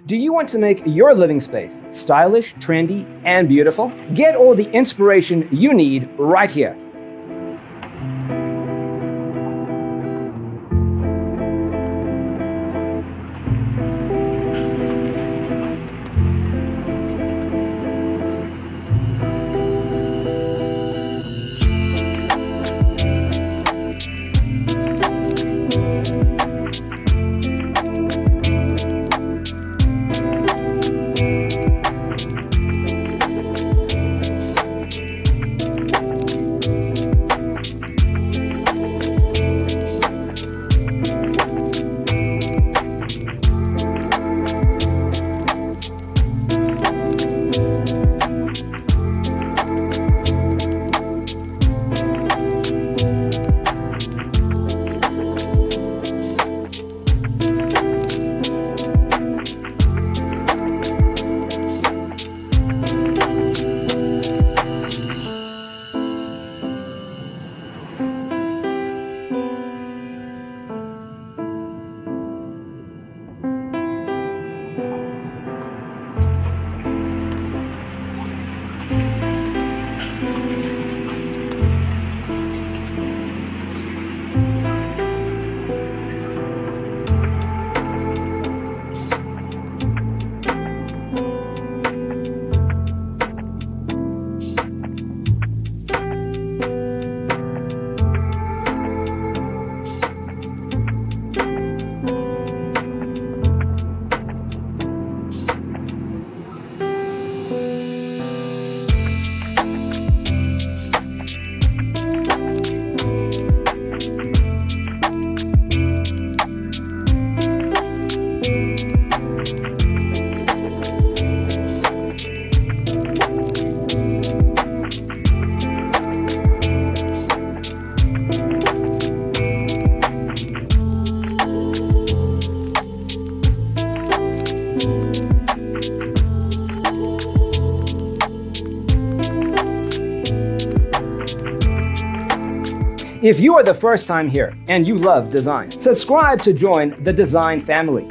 Do you want to make your living space stylish, trendy, and beautiful? Get all the inspiration you need right here. If you are the first time here and you love design, subscribe to join the design family.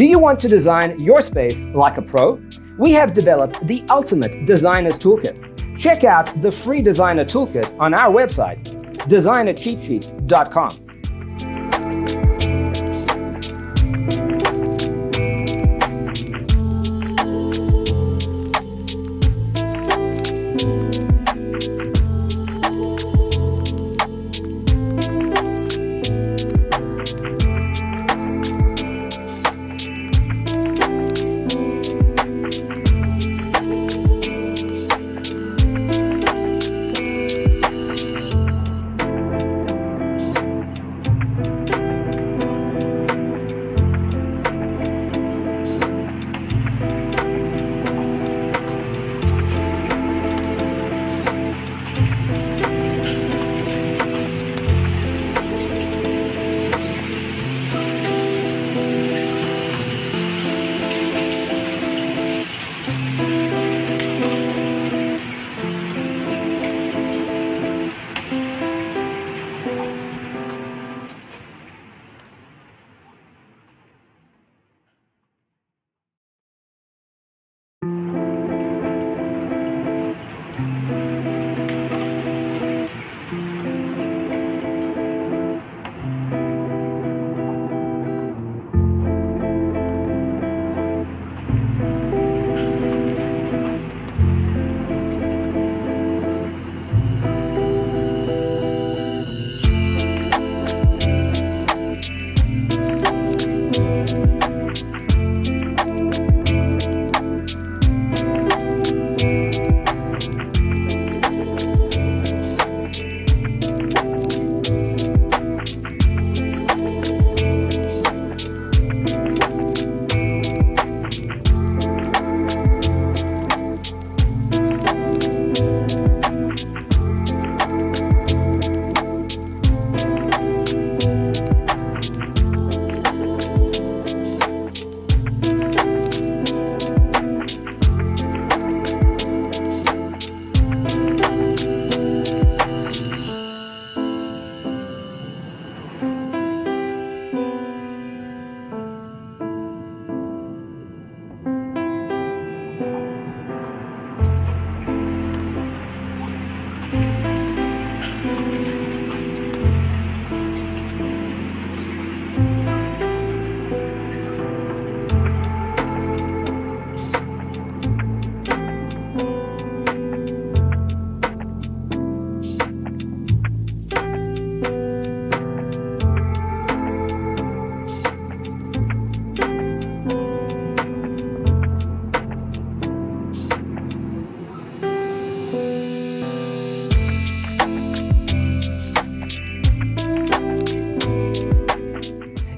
Do you want to design your space like a pro? We have developed the ultimate designer's toolkit. Check out the free designer toolkit on our website, designercheatsheet.com.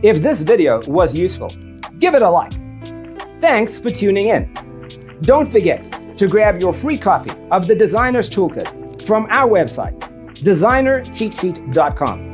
If this video was useful, give it a like. Thanks for tuning in. Don't forget to grab your free copy of the Designer's Toolkit from our website, designercheatsheet.com.